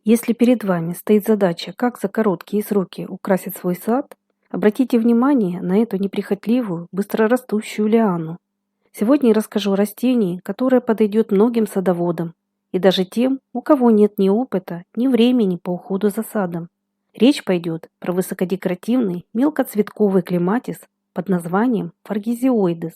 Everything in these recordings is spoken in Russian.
Если перед вами стоит задача, как за короткие сроки украсить свой сад, обратите внимание на эту неприхотливую, быстрорастущую лиану. Сегодня я расскажу о растении, которое подойдет многим садоводам и даже тем, у кого нет ни опыта, ни времени по уходу за садом. Речь пойдет про высокодекоративный мелкоцветковый клематис под названием фаргизиоидес.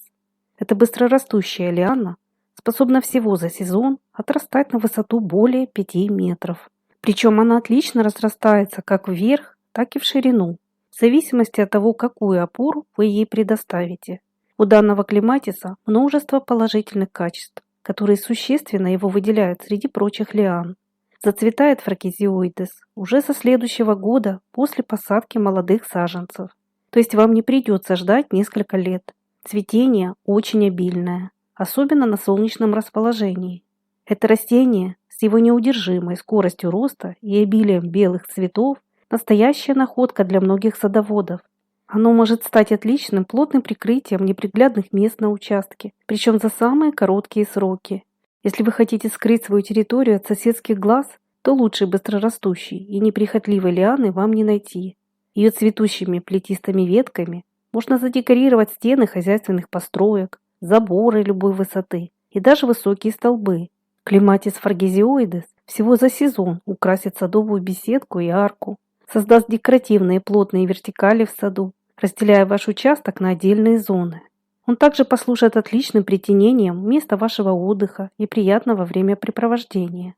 Эта быстрорастущая лиана способна всего за сезон отрастать на высоту более 5 метров. Причем она отлично разрастается как вверх, так и в ширину, в зависимости от того, какую опору вы ей предоставите. У данного клематиса множество положительных качеств, которые существенно его выделяют среди прочих лиан. Зацветает фракизиоидес уже со следующего года после посадки молодых саженцев. То есть вам не придется ждать несколько лет. Цветение очень обильное, особенно на солнечном расположении. Это растение с его неудержимой скоростью роста и обилием белых цветов – настоящая находка для многих садоводов. Оно может стать отличным плотным прикрытием неприглядных мест на участке, причем за самые короткие сроки. Если вы хотите скрыть свою территорию от соседских глаз, то лучшей быстрорастущей и неприхотливой лианы вам не найти. Ее цветущими плетистыми ветками можно задекорировать стены хозяйственных построек, заборы любой высоты и даже высокие столбы. Клематис фаргизиоидес всего за сезон украсит садовую беседку и арку, создаст декоративные плотные вертикали в саду, разделяя ваш участок на отдельные зоны. Он также послужит отличным притенением места вашего отдыха и приятного времяпрепровождения.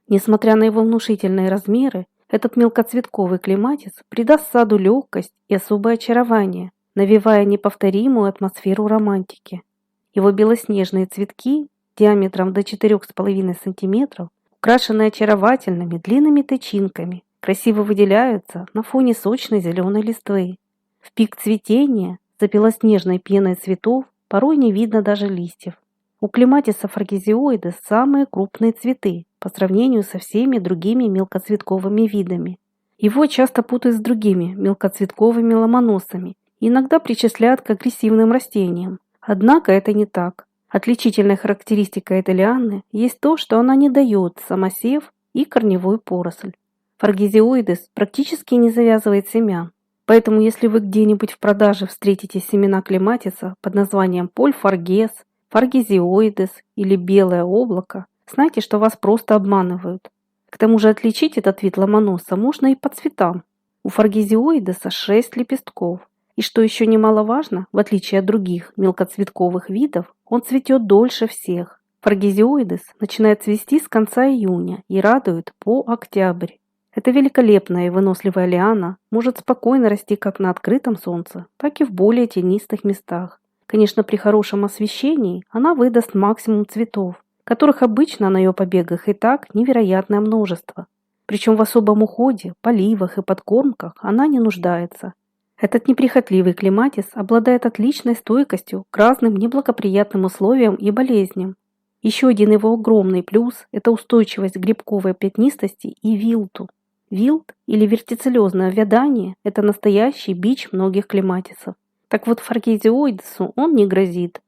Несмотря на его внушительные размеры, этот мелкоцветковый клематис придаст саду легкость и особое очарование, навевая неповторимую атмосферу романтики. Его белоснежные цветки диаметром до 4,5 см, украшенные очаровательными длинными тычинками, красиво выделяются на фоне сочной зеленой листвы. В пик цветения за белоснежной пеной цветов порой не видно даже листьев. У клематиса фаргизиоидес самые крупные цветы по сравнению со всеми другими мелкоцветковыми видами. Его часто путают с другими мелкоцветковыми ломоносами и иногда причисляют к агрессивным растениям. Однако это не так. Отличительной характеристикой этой лианы есть то, что она не дает самосев и корневую поросль. Фаргизиоидес практически не завязывает семян. Поэтому, если вы где-нибудь в продаже встретите семена клематиса под названием польфаргез, фаргизиоидес или белое облако, знайте, что вас просто обманывают. К тому же отличить этот вид ломоноса можно и по цветам. У фаргизиоидеса 6 лепестков. И что еще немаловажно, в отличие от других мелкоцветковых видов, он цветет дольше всех. Фаргизиоидес начинает цвести с конца июня и радует по октябрь. Эта великолепная и выносливая лиана может спокойно расти как на открытом солнце, так и в более тенистых местах. Конечно, при хорошем освещении она выдаст максимум цветов, которых обычно на ее побегах и так невероятное множество. Причем в особом уходе, поливах и подкормках она не нуждается. Этот неприхотливый клематис обладает отличной стойкостью к разным неблагоприятным условиям и болезням. Еще один его огромный плюс – это устойчивость к грибковой пятнистости и вилту. Вилт или вертицеллезное увядание – это настоящий бич многих клематисов. Так вот, фаргизиоидесу он не грозит.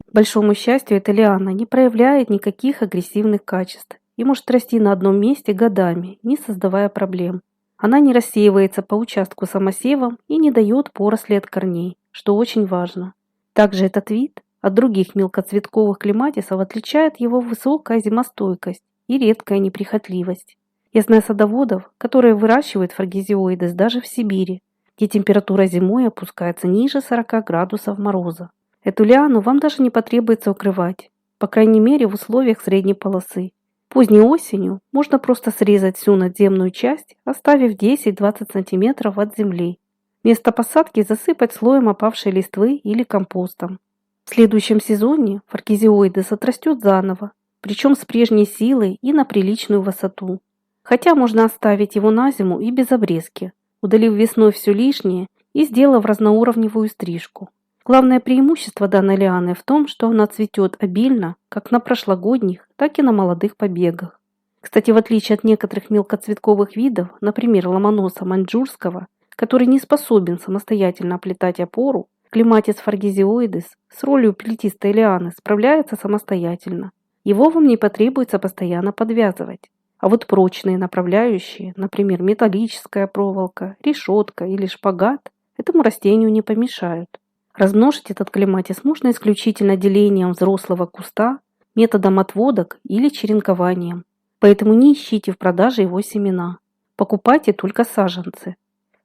К большому счастью, эта лиана не проявляет никаких агрессивных качеств и может расти на одном месте годами, не создавая проблем. Она не рассеивается по участку самосевом и не дает поросли от корней, что очень важно. Также этот вид от других мелкоцветковых клематисов отличает его высокая зимостойкость и редкая неприхотливость. Я знаю садоводов, которые выращивают фаргизиоидес даже в Сибири, где температура зимой опускается ниже 40 градусов мороза. Эту лиану вам даже не потребуется укрывать, по крайней мере в условиях средней полосы. Поздней осенью можно просто срезать всю надземную часть, оставив 10-20 см от земли. Место посадки засыпать слоем опавшей листвы или компостом. В следующем сезоне фаргизиоидес отрастет заново, причем с прежней силой и на приличную высоту. Хотя можно оставить его на зиму и без обрезки, удалив весной все лишнее и сделав разноуровневую стрижку. Главное преимущество данной лианы в том, что она цветет обильно как на прошлогодних, так и на молодых побегах. Кстати, в отличие от некоторых мелкоцветковых видов, например, ломоноса маньчжурского, который не способен самостоятельно оплетать опору, клематис фаргизиоидес с ролью плетистой лианы справляется самостоятельно. Его вам не потребуется постоянно подвязывать. А вот прочные направляющие, например, металлическая проволока, решетка или шпагат, этому растению не помешают. Размножить этот клематис можно исключительно делением взрослого куста, методом отводок или черенкованием. Поэтому не ищите в продаже его семена. Покупайте только саженцы.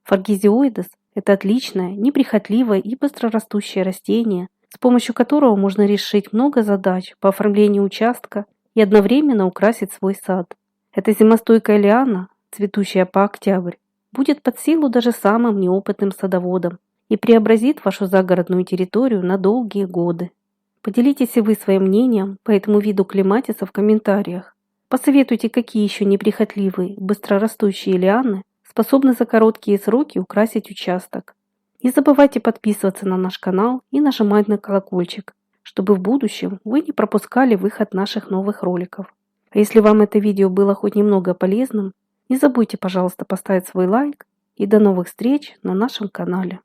Фаргизиоидес – это отличное, неприхотливое и быстрорастущее растение, с помощью которого можно решить много задач по оформлению участка и одновременно украсить свой сад. Эта зимостойкая лиана, цветущая по октябрь, будет под силу даже самым неопытным садоводам и преобразит вашу загородную территорию на долгие годы. Поделитесь и вы своим мнением по этому виду клематиса в комментариях. Посоветуйте, какие еще неприхотливые, быстрорастущие лианы способны за короткие сроки украсить участок. Не забывайте подписываться на наш канал и нажимать на колокольчик, чтобы в будущем вы не пропускали выход наших новых роликов. А если вам это видео было хоть немного полезным, не забудьте, пожалуйста, поставить свой лайк и до новых встреч на нашем канале.